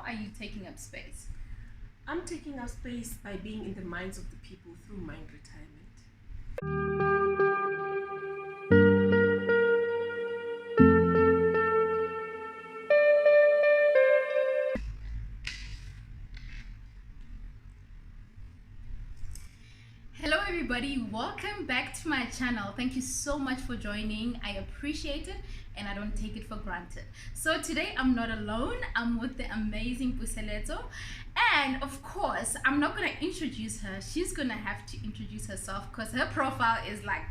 are you taking up space? I'm taking up space by being in the minds of the people through mind retirement. Hello everybody, welcome back to my channel. Thank you so much for joining. I appreciate it and I don't take it for granted. So today I'm not alone. I'm with the amazing Puseletso, and of course I'm not going to introduce her. She's going to have to introduce herself because her profile is like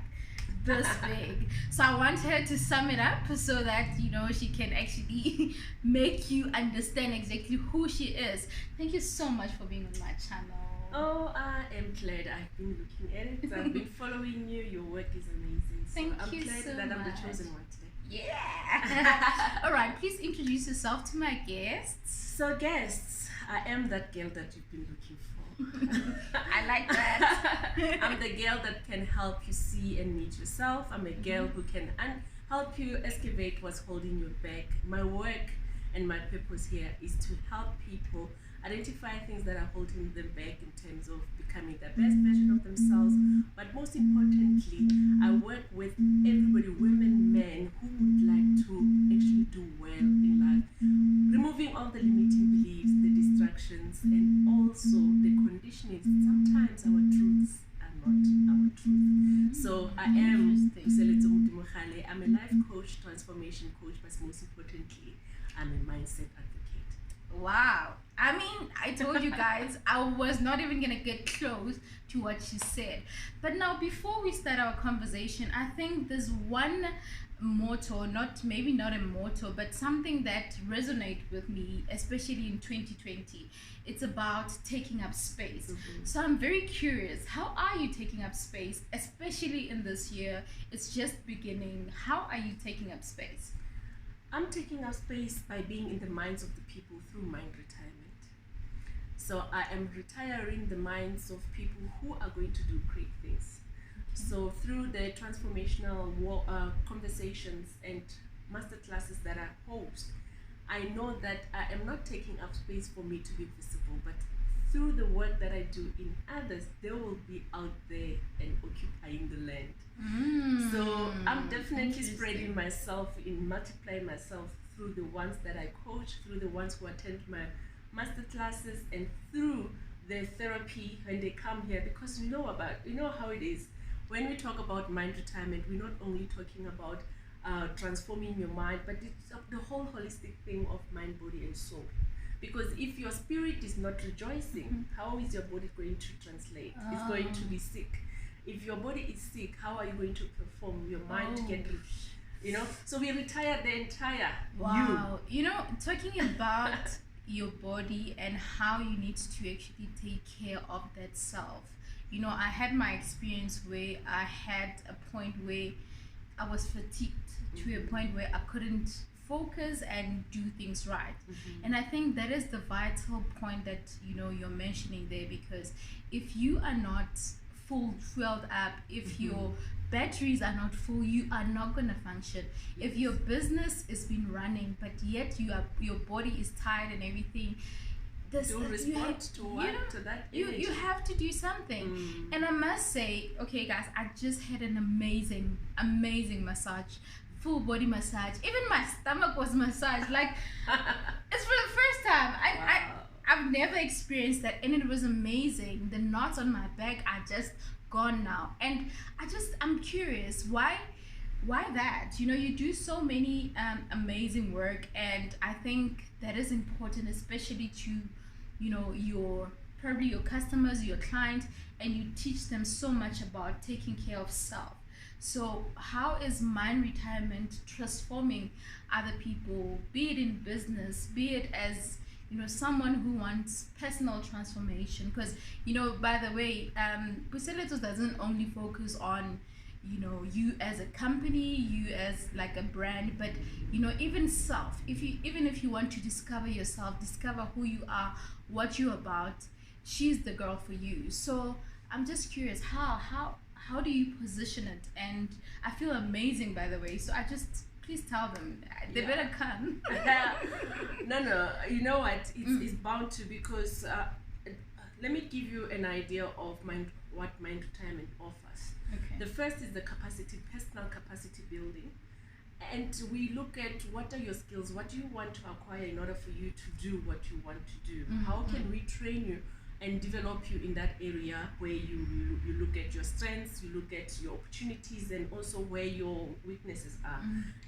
this big. So I want her to sum it up so that she can actually make you understand exactly who she is. Thank you so much for being on my channel. Oh, I am glad. I've been looking at it. I've been following you. Your work is amazing. So Thank you I'm glad so that I'm the much. chosen one today. Yeah. All right, please introduce yourself to my guests. So guests, I am that girl that you've been looking for. I like that. I'm the girl that can help you see and meet yourself. I'm a girl who can help you excavate what's holding you back. My work and my purpose here is to help people identify things that are holding them back in terms of becoming the best version of themselves. But most importantly, I work with everybody, women, men, who would like to actually do well in life, removing all the limiting beliefs, the distractions, and also the conditionings. Sometimes our truths are not our truth. So I am Puseletso Modimogale. I'm a life coach, transformation coach, but most importantly, I'm a mindset advocate. Wow. I mean, I told you guys, I was not even going to get close to what she said. But now, before we start our conversation, I think there's one motto, maybe not a motto, but something that resonates with me, especially in 2020. It's about taking up space. So I'm very curious, how are you taking up space, especially in this year? It's just beginning. How are you taking up space? I'm taking up space by being in the minds of the people through mind retirement. So I am retiring the minds of people who are going to do great things. So through the transformational conversations and masterclasses that I host, I know that I am not taking up space for me to be visible, but through the work that I do in others, they will be out there and occupying the land. So I'm definitely spreading myself, multiplying myself through the ones that I coach, through the ones who attend my master classes, and through the therapy when they come here, because you know how it is. When we talk about mind retirement, we're not only talking about transforming your mind, but it's the whole holistic thing of mind, body, and soul. Because if your spirit is not rejoicing, how is your body going to translate? It's going to be sick. If your body is sick, how are you going to perform? Your mind So we retire the entire you. Talking about your body and how you need to actually take care of that self. I had my experience where I had a point where I was fatigued to a point where I couldn't focus and do things right. And I think that is the vital point that you're mentioning there, because if you are not filled up, if your batteries are not full, you are not going to function. If your business is been running but yet your body is tired and everything, respond to that energy. You have to do something. And I must say, okay guys, I just had an amazing massage, full body massage. Even my stomach was massaged. Like it's for the first time. I've never experienced that, and it was amazing. The knots on my back are just gone now, and I'm curious why that. You do so many amazing work, and I think that is important, especially to your customers, your clients, and you teach them so much about taking care of self. So how is mind retirement transforming other people, be it in business, be it as someone who wants personal transformation? Because by the way, Puseletso doesn't only focus on you as a company, you as like a brand, but even self. Even if you want to discover yourself, discover who you are, what you're about, she's the girl for you. So I'm just curious, how do you position it? And I feel amazing, by the way, so Please tell them. They better come. No. You know what? It's bound to, because let me give you an idea of what mind retirement offers. Okay. The first is the personal capacity building. And we look at what are your skills, what do you want to acquire in order for you to do what you want to do. How can we train you and develop you in that area where you look at your strengths, you look at your opportunities, and also where your weaknesses are.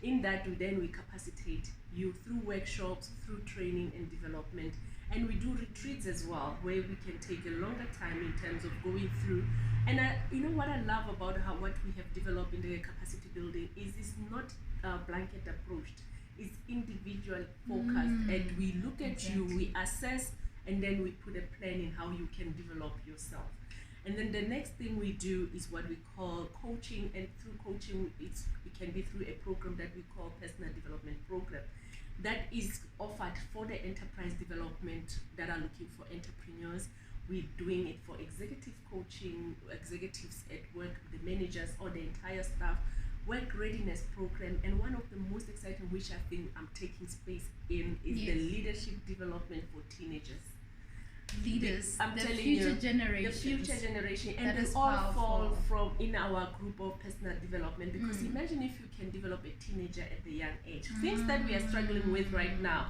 In that, we capacitate you through workshops, through training and development. And we do retreats as well, where we can take a longer time in terms of going through. And you know what I love about what we have developed in the capacity building is it's not a blanket approach. It's individual focused, and we look at you, we assess, and then we put a plan in how you can develop yourself. And then the next thing we do is what we call coaching, and through coaching it can be through a program that we call personal development program that is offered for the enterprise development that are looking for entrepreneurs. We're doing it for executive coaching, executives at work, the managers or the entire staff, work readiness program, and one of the most exciting, which I think I'm taking space in, is the leadership development for teenagers. Leaders, I'm the telling future you, generation. The future generation, and that they all powerful. fall from in our group of personal development, because imagine if you can develop a teenager at the young age. Things that we are struggling with right now,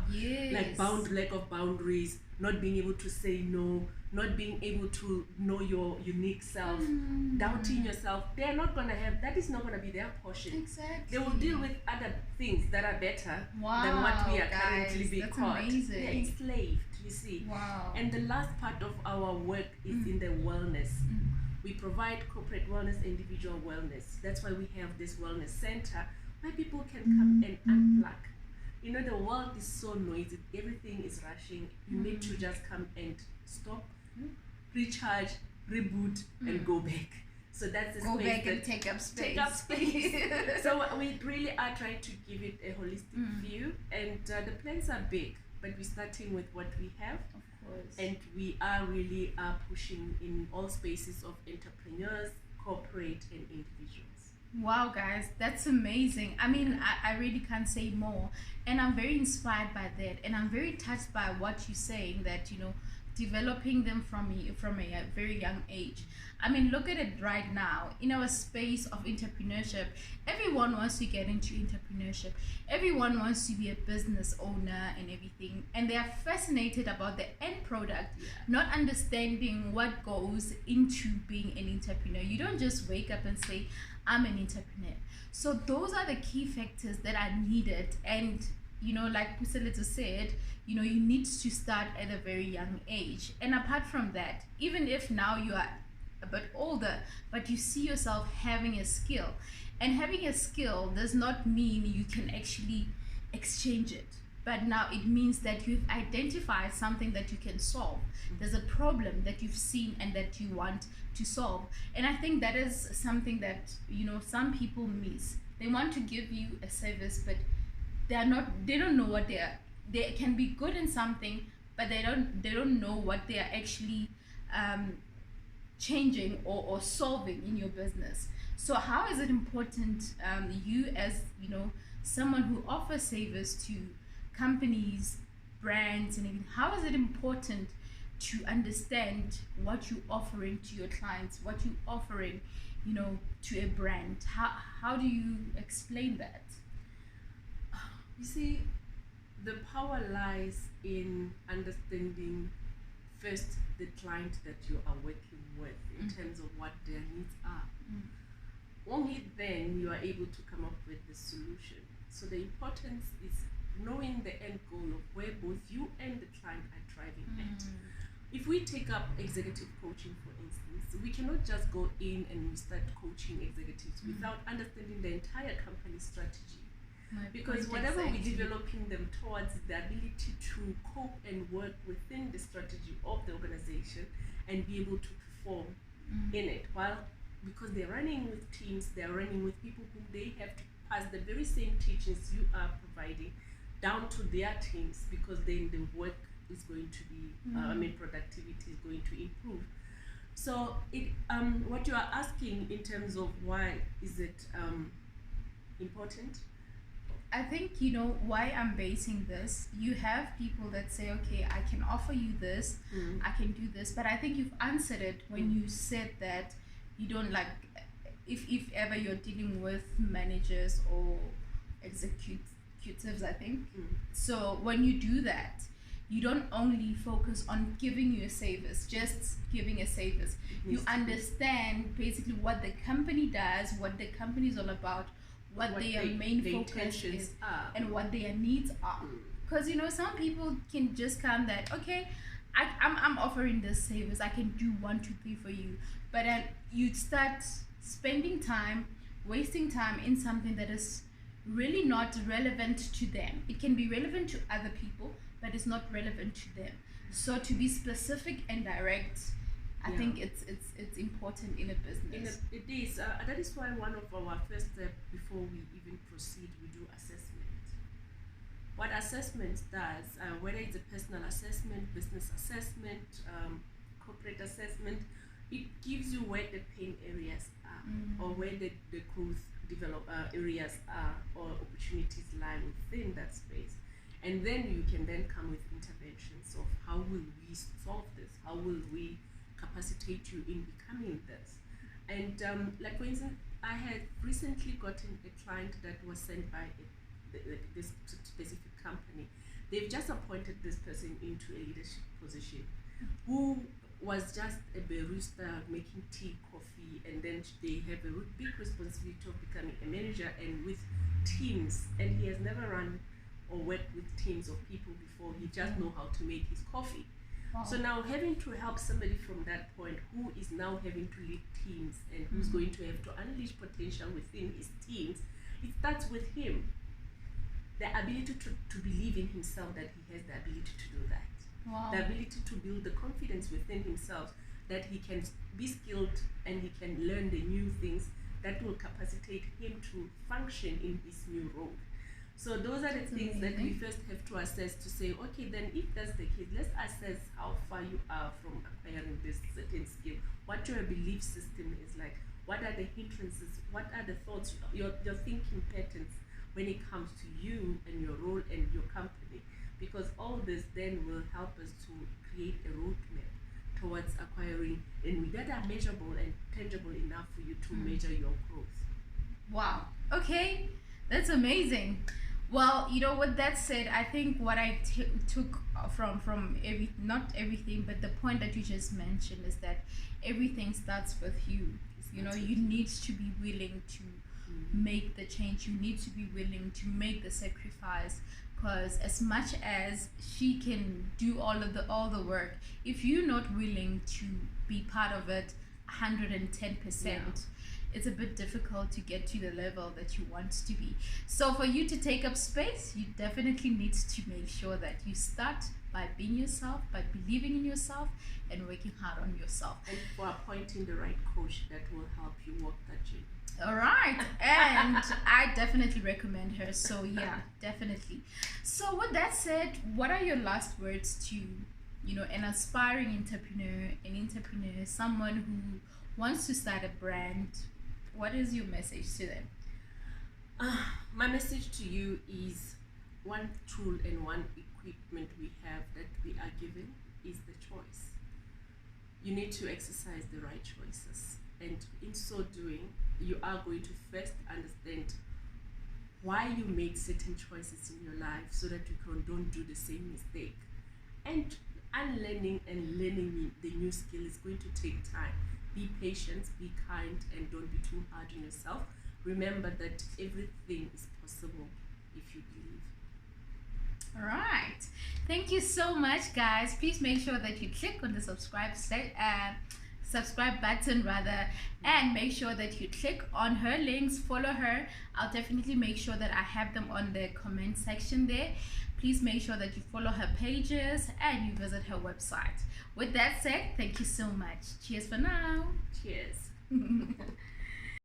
like lack of boundaries, not being able to say no, not being able to know your unique self, doubting yourself. They are not gonna have that. Is not gonna be their portion. Exactly. They will deal with other things that are better than what we are currently being caught. Amazing. They're enslaved. You see. Wow. And the last part of our work is in the wellness. We provide corporate wellness, individual wellness. That's why we have this wellness center where people can come and unplug. You know, the world is so noisy. Everything is rushing. You need to just come and stop, recharge, reboot, and go back. So that's the go space back that and take up space. Take up space. So we really are trying to give it a holistic view, and the plans are big, but we're starting with what we have. Of course. And we are really pushing in all spaces of entrepreneurs, corporate, and individuals. Wow, guys, that's amazing. I mean, I really can't say more. And I'm very inspired by that. And I'm very touched by what you're saying, that, you know, developing them from a very young age. I mean, look at it right now. In our space of entrepreneurship, everyone wants to get into entrepreneurship. Everyone wants to be a business owner and everything. And they are fascinated about the end product, not understanding what goes into being an entrepreneur. You don't just wake up and say, I'm an entrepreneur. So those are the key factors that are needed. And, you know, like Puseletso said, you know, you need to start at a very young age. And apart from that, even if now you are a bit older, but you see yourself having a skill, and having a skill does not mean you can actually exchange it, but now it means that you've identified something that you can solve. There's a problem that you've seen and that you want to solve. And I think that is something that, you know, some people miss. They want to give you a service, but they don't know what they can be good in something, but they don't know what they are actually changing or solving in your business. So how is it important, you as, you know, someone who offers service to companies, brands, and everything, how is it important to understand what you're offering to your clients, what you're offering, you know, to a brand? How do you explain that? You see, the power lies in understanding first the client that you are working with in terms of what their needs are. Only then you are able to come up with the solution. So the importance is knowing the end goal of where both you and the client are driving at. If we take up executive coaching, for instance, we cannot just go in and start coaching executives without understanding the entire company strategy. Because whatever we're developing them towards, the ability to cope and work within the strategy of the organization and be able to perform in it, while because they're running with teams, they're running with people who they have to pass the very same teachings you are providing down to their teams, because then the work is going to be, productivity is going to improve. So it what you are asking in terms of why is it important? I think you know why I'm basing this. You have people that say, okay, I can offer you this, I can do this, but I think you've answered it when you said that you don't like, if ever you're dealing with managers or executives, I think. So when you do that, you don't only focus on giving you a service, just giving a service. You understand basically what the company does, what the company is all about, what their main focus is, and what their needs are. Because you know, some people can just come that, okay, I'm offering this service, I can do 1, 2, 3 for you, but then you start spending time, wasting time in something that is really not relevant to them. It can be relevant to other people, but it's not relevant to them. So to be specific and direct, I think it's important in a business. It is. That is why one of our first steps before we even proceed, we do assessment. What assessment does, whether it's a personal assessment, business assessment, corporate assessment, it gives you where the pain areas are, or where the growth areas are, or opportunities lie within that space. And then you can then come with interventions of how will we solve this? How will we capacitate you in becoming this? And like for instance, I had recently gotten a client that was sent by this specific company. They've just appointed this person into a leadership position who was just a barista making tea, coffee, and then they have a big responsibility of becoming a manager and with teams, and he has never run or worked with teams of people before. He just know how to make his coffee. Wow. So now having to help somebody from that point who is now having to lead teams and who's going to have to unleash potential within his teams, it starts with him. The ability to believe in himself that he has the ability to do that. Wow. The ability to build the confidence within himself that he can be skilled and he can learn the new things that will capacitate him to function in his new role. So those are the things that we first have to assess to say, okay, then if that's the case, let's assess how far you are from acquiring this certain skill, what your belief system is like, what are the hindrances, what are the thoughts, your thinking patterns when it comes to you and your role and your company. Because all this then will help us to create a roadmap towards acquiring, and that are measurable and tangible enough for you to measure your growth. Wow. Okay, that's amazing. Well, you know, with that said, I think what I took from not everything, but the point that you just mentioned is that everything starts with you. You know, you need to be willing to make the change. You need to be willing to make the sacrifice. Because as much as she can do all the work, if you're not willing to be part of it 110%, it's a bit difficult to get to the level that you want to be. So for you to take up space, you definitely need to make sure that you start by being yourself, by believing in yourself, and working hard on yourself. And for appointing the right coach that will help you walk that journey. All right, and I definitely recommend her. So yeah, definitely. So with that said, what are your last words to, you know, an aspiring entrepreneur, someone who wants to start a brand? What is your message to them? My message to you is one tool and one equipment we have that we are given is the choice. You need to exercise the right choices. And in so doing, you are going to first understand why you make certain choices in your life so that you don't do the same mistake. And unlearning and learning the new skill is going to take time. Be patient, be kind, and don't be too hard on yourself. Remember that everything is possible if you believe. All right. Thank you so much, guys. Please make sure that you click on the subscribe button and make sure that you click on her links, follow her. I'll definitely make sure that I have them on the comment section there. Please make sure that you follow her pages and you visit her website. With that said, thank you so much. Cheers for now. Cheers.